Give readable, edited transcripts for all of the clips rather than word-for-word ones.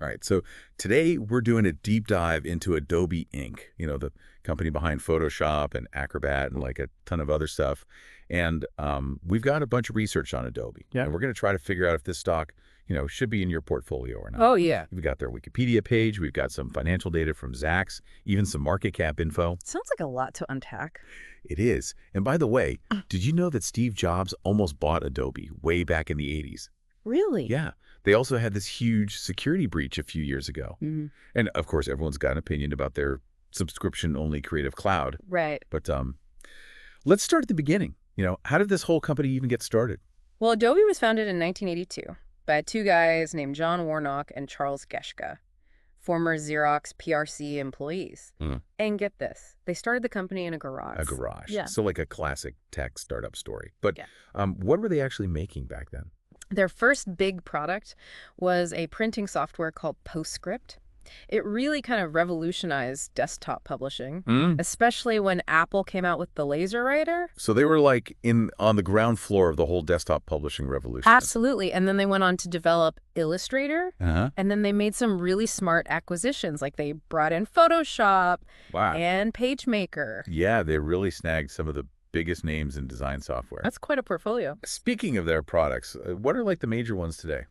All right, so today we're doing a deep dive into Adobe Inc., the company behind Photoshop and Acrobat and like a ton of other stuff. And we've got a bunch of research on Adobe. Yeah. And we're going to try to figure out if this stock, should be in your portfolio or not. Oh, yeah. We've got their Wikipedia page. We've got some financial data from Zacks, even some market cap info. Sounds like a lot to unpack. It is. And by the way, did you know that Steve Jobs almost bought Adobe way back in the 80s? Really? Yeah. They also had this huge security breach a few years ago. Mm. And of course, everyone's got an opinion about their subscription-only Creative Cloud. Right. But let's start at the beginning. How did this whole company even get started? Well, Adobe was founded in 1982 by two guys named John Warnock and Charles Geschke, former Xerox PRC employees. Mm. And get this, they started the company in a garage. A garage. Yeah. So like a classic tech startup story. But Yeah. What were they actually making back then? Their first big product was a printing software called PostScript. It really kind of revolutionized desktop publishing, especially when Apple came out with the laser writer. So they were like on the ground floor of the whole desktop publishing revolution. Absolutely. And then they went on to develop Illustrator. Uh-huh. And then they made some really smart acquisitions, like they brought in Photoshop Wow. and PageMaker. Yeah, they really snagged some of the biggest names in design software. That's quite a portfolio. Speaking of their products, what are like the major ones today?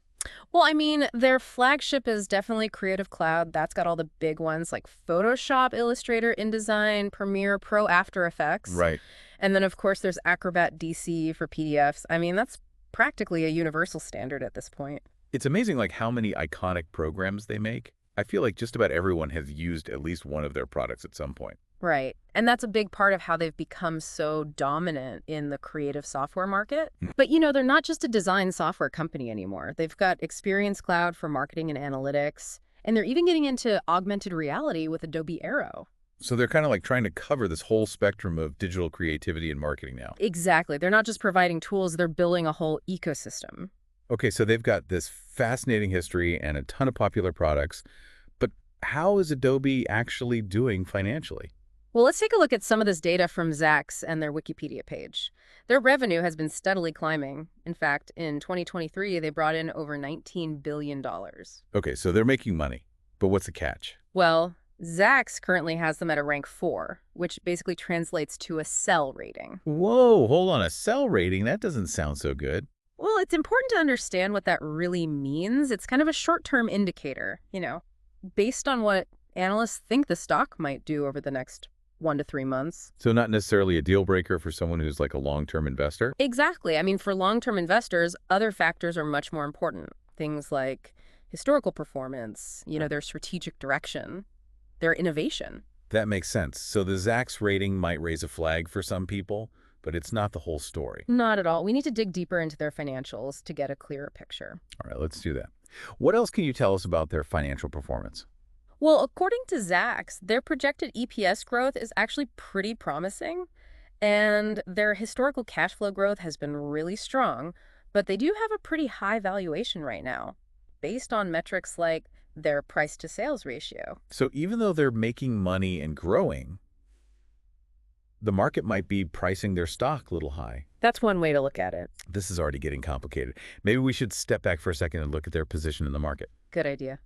Well, I mean, their flagship is definitely Creative Cloud. That's got all the big ones like Photoshop, Illustrator, InDesign, Premiere, Pro, After Effects. Right. And then, of course, there's Acrobat DC for PDFs. I mean, that's practically a universal standard at this point. It's amazing like how many iconic programs they make. I feel like just about everyone has used at least one of their products at some point. Right. And that's a big part of how they've become so dominant in the creative software market. But, they're not just a design software company anymore. They've got Experience Cloud for marketing and analytics. And they're even getting into augmented reality with Adobe Aero. So they're kind of like trying to cover this whole spectrum of digital creativity and marketing now. Exactly. They're not just providing tools, they're building a whole ecosystem. Okay, so they've got this fascinating history and a ton of popular products. But how is Adobe actually doing financially? Well, let's take a look at some of this data from Zacks and their Wikipedia page. Their revenue has been steadily climbing. In fact, in 2023, they brought in over $19 billion. Okay, so they're making money. But what's the catch? Well, Zacks currently has them at a rank 4, which basically translates to a sell rating. Whoa, hold on, a sell rating? That doesn't sound so good. Well, it's important to understand what that really means. It's kind of a short-term indicator, based on what analysts think the stock might do over the next 1 to 3 months. So not necessarily a deal breaker for someone who's like a long-term investor? Exactly. I mean, for long-term investors, other factors are much more important. Things like historical performance, their strategic direction, their innovation. That makes sense. So the Zacks rating might raise a flag for some people, but it's not the whole story. Not at all. We need to dig deeper into their financials to get a clearer picture. All right, let's do that. What else can you tell us about their financial performance? Well, according to Zacks, their projected EPS growth is actually pretty promising, and their historical cash flow growth has been really strong, but they do have a pretty high valuation right now, based on metrics like their price-to-sales ratio. So even though they're making money and growing, the market might be pricing their stock a little high. That's one way to look at it. This is already getting complicated. Maybe we should step back for a second and look at their position in the market. Good idea.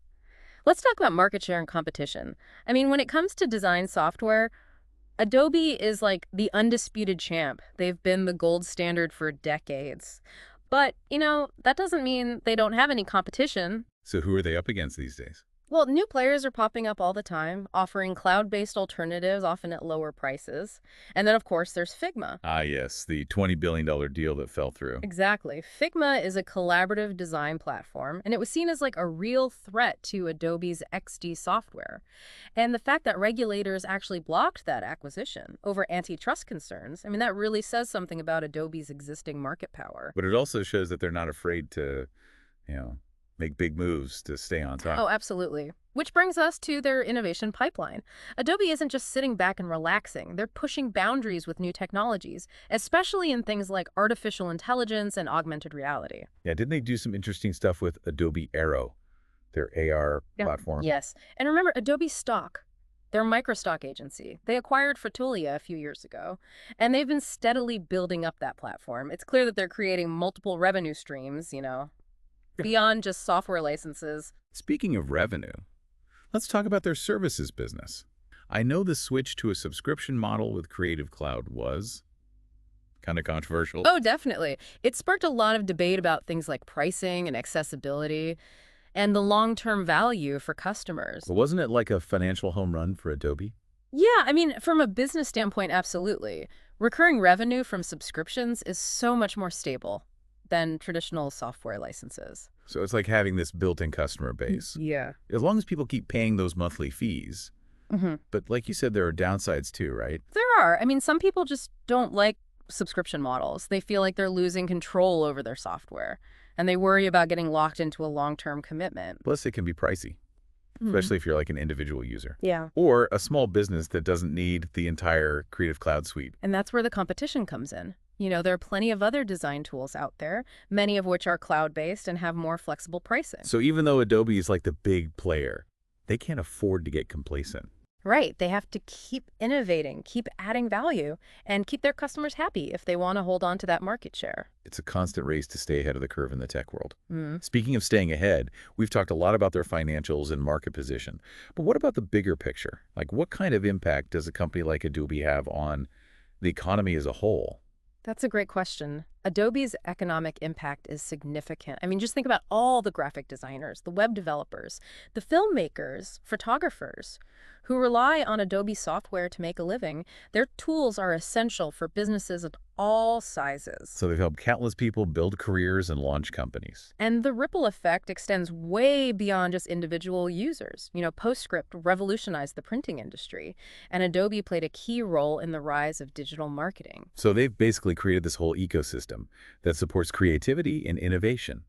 Let's talk about market share and competition. I mean, when it comes to design software, Adobe is like the undisputed champ. They've been the gold standard for decades. But, that doesn't mean they don't have any competition. So who are they up against these days? Well, new players are popping up all the time, offering cloud-based alternatives, often at lower prices. And then, of course, there's Figma. Ah, yes, the $20 billion deal that fell through. Exactly. Figma is a collaborative design platform, and it was seen as like a real threat to Adobe's XD software. And the fact that regulators actually blocked that acquisition over antitrust concerns, I mean, that really says something about Adobe's existing market power. But it also shows that they're not afraid to, make big moves to stay on top. Oh, absolutely. Which brings us to their innovation pipeline. Adobe isn't just sitting back and relaxing. They're pushing boundaries with new technologies, especially in things like artificial intelligence and augmented reality. Yeah, didn't they do some interesting stuff with Adobe Aero, their AR platform? Yes. And remember, Adobe Stock, their microstock agency. They acquired Fotolia a few years ago, and they've been steadily building up that platform. It's clear that they're creating multiple revenue streams, beyond just software licenses. Speaking of revenue, let's talk about their services business. I know the switch to a subscription model with Creative Cloud was kind of controversial. Oh, definitely. It sparked a lot of debate about things like pricing and accessibility and the long-term value for customers. But wasn't it like a financial home run for Adobe? Yeah, I mean, from a business standpoint, absolutely. Recurring revenue from subscriptions is so much more stable than traditional software licenses. So it's like having this built-in customer base. Yeah. As long as people keep paying those monthly fees. Hmm. But like you said, there are downsides too, right? There are. I mean, some people just don't like subscription models. They feel like they're losing control over their software, and they worry about getting locked into a long-term commitment. Plus, it can be pricey, Mhm. especially if you're like an individual user. Yeah. Or a small business that doesn't need the entire Creative Cloud suite. And that's where the competition comes in. There are plenty of other design tools out there, many of which are cloud-based and have more flexible pricing. So even though Adobe is like the big player, they can't afford to get complacent. Right. They have to keep innovating, keep adding value, and keep their customers happy if they want to hold on to that market share. It's a constant race to stay ahead of the curve in the tech world. Mm. Speaking of staying ahead, we've talked a lot about their financials and market position. But what about the bigger picture? Like, what kind of impact does a company like Adobe have on the economy as a whole? That's a great question. Adobe's economic impact is significant. I mean, just think about all the graphic designers, the web developers, the filmmakers, photographers who rely on Adobe software to make a living. Their tools are essential for businesses of all sizes. So they've helped countless people build careers and launch companies. And the ripple effect extends way beyond just individual users. PostScript revolutionized the printing industry, and Adobe played a key role in the rise of digital marketing. So they've basically created this whole ecosystem that supports creativity and innovation,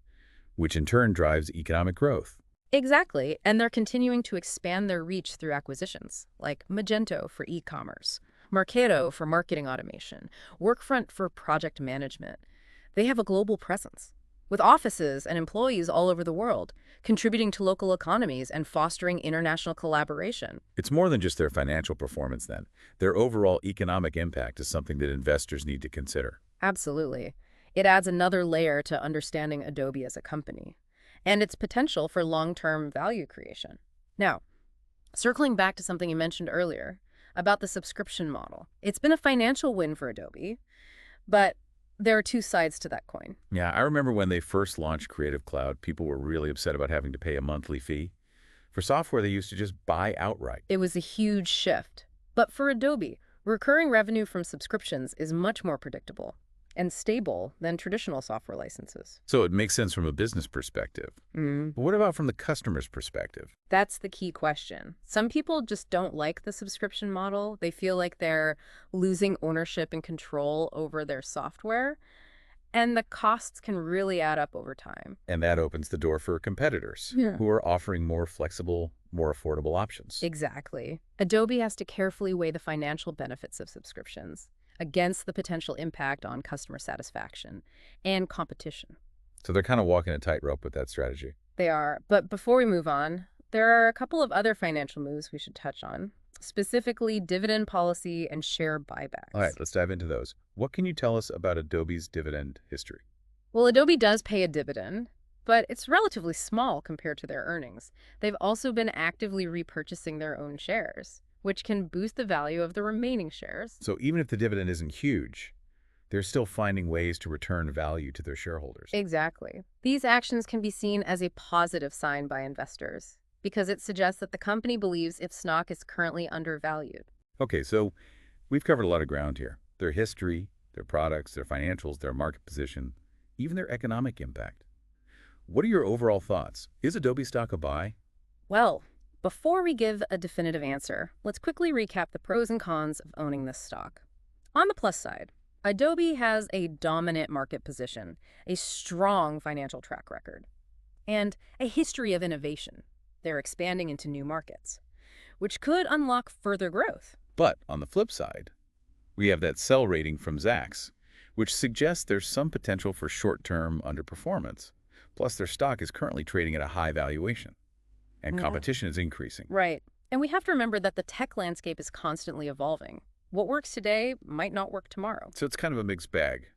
which in turn drives economic growth. Exactly, and they're continuing to expand their reach through acquisitions, like Magento for e-commerce, Marketo for marketing automation, Workfront for project management. They have a global presence, with offices and employees all over the world, contributing to local economies and fostering international collaboration. It's more than just their financial performance then. Their overall economic impact is something that investors need to consider. Absolutely. It adds another layer to understanding Adobe as a company and its potential for long-term value creation. Now, circling back to something you mentioned earlier about the subscription model, it's been a financial win for Adobe, but there are two sides to that coin. Yeah, I remember when they first launched Creative Cloud, people were really upset about having to pay a monthly fee. For software, they used to just buy outright. It was a huge shift. But for Adobe, recurring revenue from subscriptions is much more predictable and stable than traditional software licenses. So it makes sense from a business perspective. But what about from the customer's perspective? That's the key question. Some people just don't like the subscription model. They feel like they're losing ownership and control over their software, and the costs can really add up over time. And that opens the door for competitors who are offering more flexible, more affordable options. Exactly. Adobe has to carefully weigh the financial benefits of subscriptions against the potential impact on customer satisfaction and competition. So they're kind of walking a tightrope with that strategy. They are. But before we move on, there are a couple of other financial moves we should touch on, specifically dividend policy and share buybacks. All right, let's dive into those. What can you tell us about Adobe's dividend history? Well, Adobe does pay a dividend, but it's relatively small compared to their earnings. They've also been actively repurchasing their own shares, which can boost the value of the remaining shares. So even if the dividend isn't huge, they're still finding ways to return value to their shareholders. Exactly. These actions can be seen as a positive sign by investors because it suggests that the company believes its stock is currently undervalued. Okay, so we've covered a lot of ground here. Their history, their products, their financials, their market position, even their economic impact. What are your overall thoughts? Is Adobe stock a buy? Well, before we give a definitive answer, let's quickly recap the pros and cons of owning this stock. On the plus side, Adobe has a dominant market position, a strong financial track record, and a history of innovation. They're expanding into new markets, which could unlock further growth. But on the flip side, we have that sell rating from Zacks, which suggests there's some potential for short-term underperformance. Plus, their stock is currently trading at a high valuation, and competition is increasing. Right. And we have to remember that the tech landscape is constantly evolving. What works today might not work tomorrow. So it's kind of a mixed bag.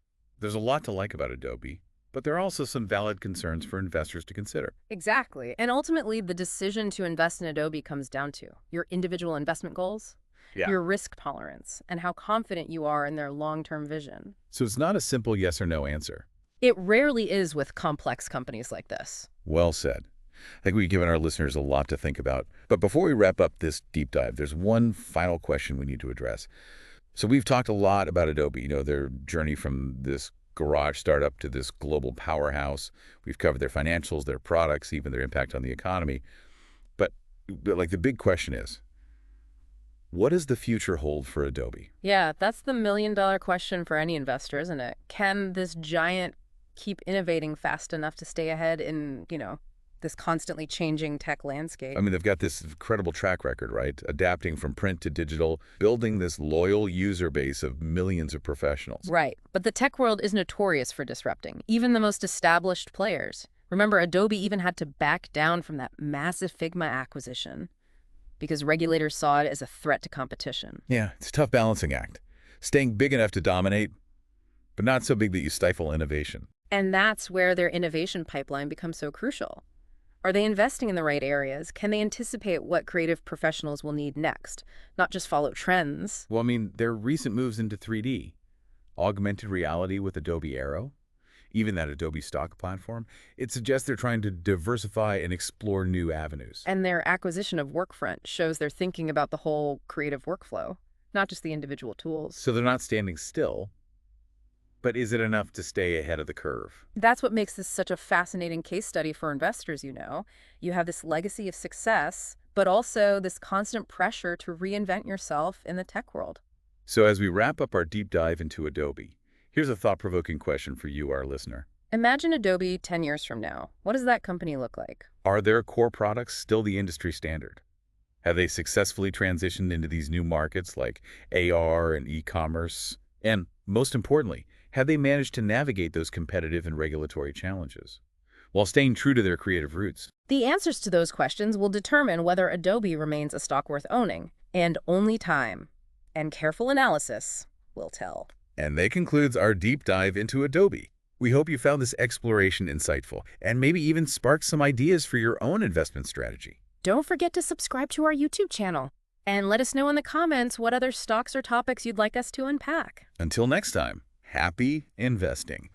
There's a lot to like about Adobe, But there are also some valid concerns for investors to consider. Exactly. And ultimately, the decision to invest in Adobe comes down to your individual investment goals, Yeah. your risk tolerance, and how confident you are in their long-term vision. So it's not a simple yes or no answer. It rarely is with complex companies like this. Well said. I think we've given our listeners a lot to think about. But before we wrap up this deep dive, there's one final question we need to address. So we've talked a lot about Adobe, their journey from this garage startup to this global powerhouse. We've covered their financials, their products, even their impact on the economy. But like the big question is, what does the future hold for Adobe? Yeah, that's the million-dollar question for any investor, isn't it? Can this giant keep innovating fast enough to stay ahead in, this constantly changing tech I landscape? mean, they've got this incredible track record, right? Adapting from print to digital, building this loyal user base of millions of professionals. Right. But the tech world is notorious for disrupting, even the most established players. Remember, Adobe even had to back down from that massive Figma acquisition because regulators saw it as a threat to competition. Yeah, it's a tough balancing act. Staying big enough to dominate, but not so big that you stifle innovation. And that's where their innovation pipeline becomes so crucial. Are they investing in the right areas? Can they anticipate what creative professionals will need next, not just follow trends? Well, I mean, their recent moves into 3D, augmented reality with Adobe Aero, even that Adobe stock platform, it suggests they're trying to diversify and explore new avenues. And their acquisition of Workfront shows they're thinking about the whole creative workflow, not just the individual tools. So they're not standing still, but is it enough to stay ahead of the curve? That's what makes this such a fascinating case study for investors, You have this legacy of success, but also this constant pressure to reinvent yourself in the tech world. So as we wrap up our deep dive into Adobe, here's a thought-provoking question for you, our listener. Imagine Adobe 10 years from now. What does that company look like? Are their core products still the industry standard? Have they successfully transitioned into these new markets like AR and e-commerce? And most importantly, have they managed to navigate those competitive and regulatory challenges while staying true to their creative roots? The answers to those questions will determine whether Adobe remains a stock worth owning, and only time and careful analysis will tell. And that concludes our deep dive into Adobe. We hope you found this exploration insightful and maybe even sparked some ideas for your own investment strategy. Don't forget to subscribe to our YouTube channel and let us know in the comments what other stocks or topics you'd like us to unpack. Until next time, happy investing.